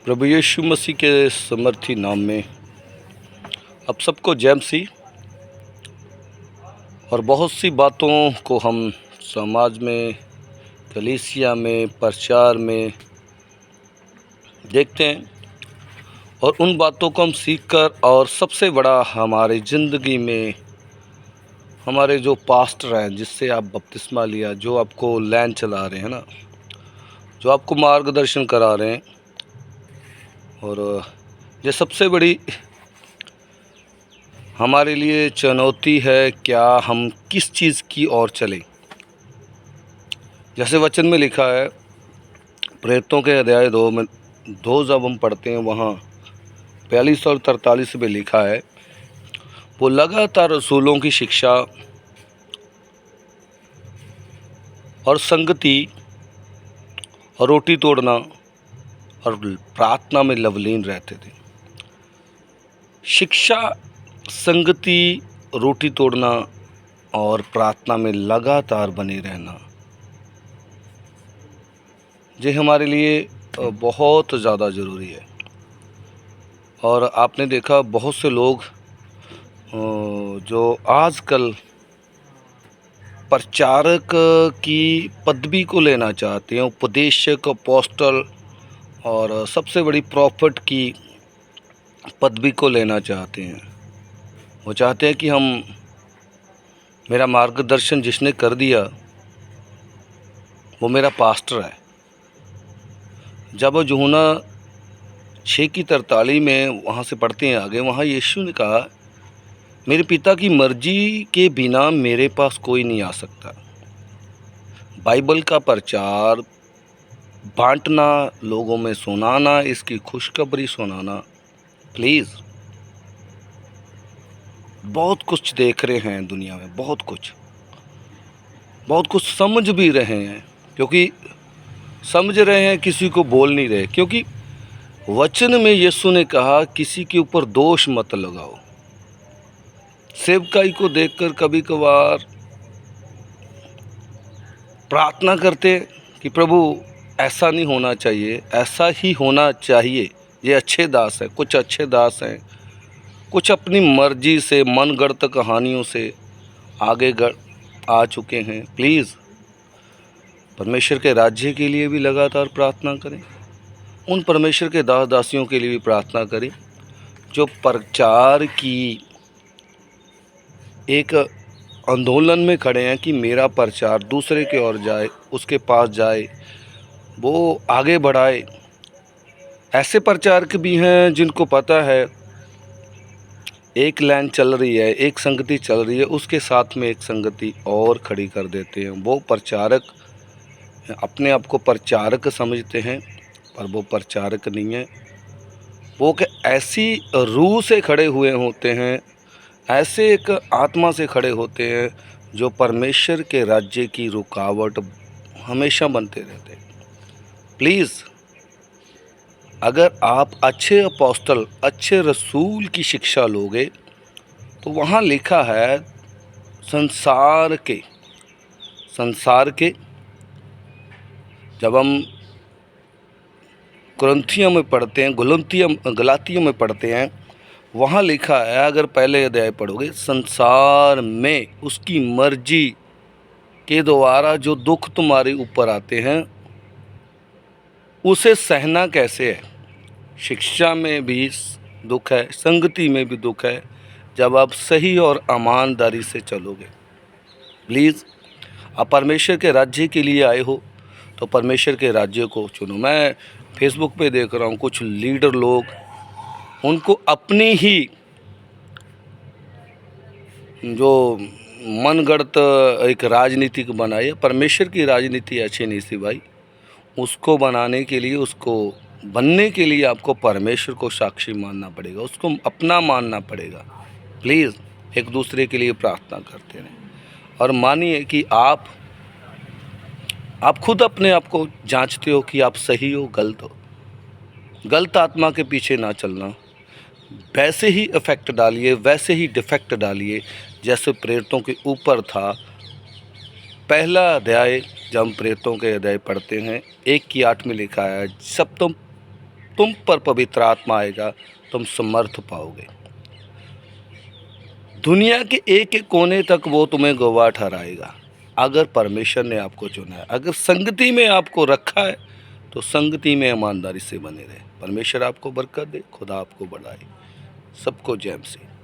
प्रभु यीशु मसीह के समर्थी नाम में आप सबको जय मसीह। और बहुत सी बातों को हम समाज में, कलीसिया में, प्रचार में देखते हैं और उन बातों को हम सीखकर, और सबसे बड़ा हमारी ज़िंदगी में हमारे जो पास्टर हैं, जिससे आप बपतिस्मा लिया, जो आपको लैन चला रहे हैं ना, जो आपको मार्गदर्शन करा रहे हैं, और ये सबसे बड़ी हमारे लिए चुनौती है, क्या हम किस चीज़ की ओर चलें। जैसे वचन में लिखा है, प्रेरितों के अध्याय 2 में 2 जब हम पढ़ते हैं, वहाँ 42 और 43 में लिखा है, वो लगातार रसूलों की शिक्षा और संगति और रोटी तोड़ना और प्रार्थना में लवलीन रहते थे। शिक्षा, संगति, रोटी तोड़ना और प्रार्थना में लगातार बने रहना, ये हमारे लिए बहुत ज़्यादा ज़रूरी है। और आपने देखा बहुत से लोग जो आजकल प्रचारक की पदवी को लेना चाहते हैं, उपदेशक, अपोस्टल और सबसे बड़ी प्रॉफिट की पदवी को लेना चाहते हैं। वो चाहते हैं कि मेरा मार्गदर्शन जिसने कर दिया वो मेरा पास्टर है। जब यूहन्ना 6:43 में वहाँ से पढ़ते हैं आगे, वहाँ यीशु ने कहा, मेरे पिता की मर्जी के बिना मेरे पास कोई नहीं आ सकता। बाइबल का प्रचार, बांटना, लोगों में सुनाना, इसकी खुशखबरी सुनाना, प्लीज़। बहुत कुछ देख रहे हैं दुनिया में, बहुत कुछ समझ भी रहे हैं, क्योंकि समझ रहे हैं, किसी को बोल नहीं रहे, क्योंकि वचन में यीशु ने कहा, किसी के ऊपर दोष मत लगाओ। सेवकाई को देखकर कभी कभार प्रार्थना करते कि प्रभु ऐसा नहीं होना चाहिए, ऐसा ही होना चाहिए। ये अच्छे दास हैं, कुछ अच्छे दास हैं, कुछ अपनी मर्जी से, मनगढ़ंत कहानियों से आगे आ चुके हैं। प्लीज़ परमेश्वर के राज्य के लिए भी लगातार प्रार्थना करें। उन परमेश्वर के दास दासियों के लिए भी प्रार्थना करें जो प्रचार की एक आंदोलन में खड़े हैं कि मेरा प्रचार दूसरे की ओर जाए, उसके पास जाए, वो आगे बढ़ाए। ऐसे प्रचारक भी हैं जिनको पता है एक लाइन चल रही है, एक संगति चल रही है, उसके साथ में एक संगति और खड़ी कर देते हैं। वो प्रचारक अपने आप को प्रचारक समझते हैं, पर वो प्रचारक नहीं है। वो कि ऐसी रूह से खड़े हुए होते हैं, ऐसे एक आत्मा से खड़े होते हैं जो परमेश्वर के राज्य की रुकावट हमेशा बनते रहते हैं। प्लीज़, अगर आप अच्छे अपोस्टल, अच्छे रसूल की शिक्षा लोगे, तो वहाँ लिखा है संसार के जब हम कुरिन्थियों में पढ़ते हैं, गलातियों में पढ़ते हैं, वहाँ लिखा है, अगर पहले अध्याय पढ़ोगे, संसार में उसकी मर्जी के द्वारा जो दुख तुम्हारे ऊपर आते हैं, उसे सहना कैसे है। शिक्षा में भी दुख है, संगति में भी दुख है, जब आप सही और ईमानदारी से चलोगे। प्लीज़, आप परमेश्वर के राज्य के लिए आए हो तो परमेश्वर के राज्य को चुनो। मैं फेसबुक पे देख रहा हूँ कुछ लीडर लोग, उनको अपनी ही जो मनगढ़ंत एक राजनीतिक बनाई, परमेश्वर की राजनीति अच्छी नहीं थी भाई। उसको बनाने के लिए, उसको बनने के लिए आपको परमेश्वर को साक्षी मानना पड़ेगा, उसको अपना मानना पड़ेगा। प्लीज़ एक दूसरे के लिए प्रार्थना करते रहें और मानिए कि आप खुद अपने आप को जांचते हो कि आप सही हो, गलत हो। गलत आत्मा के पीछे ना चलना। वैसे ही इफ़ेक्ट डालिए, वैसे ही डिफेक्ट डालिए जैसे प्रेरितों के ऊपर था। पहला अध्याय, जब हम प्रेरितों के अध्याय पढ़ते हैं, 1:8 में लिखा है, सब तुम तुम पर पवित्र आत्मा आएगा, तुम समर्थ पाओगे। दुनिया के एक एक कोने तक वो तुम्हें गवाह ठहराएगा। अगर परमेश्वर ने आपको चुना है, अगर संगति में आपको रखा है, तो संगति में ईमानदारी से बने रहे। परमेश्वर आपको बरकत दे, खुदा आपको बढ़ाए। सबको जय मसीह।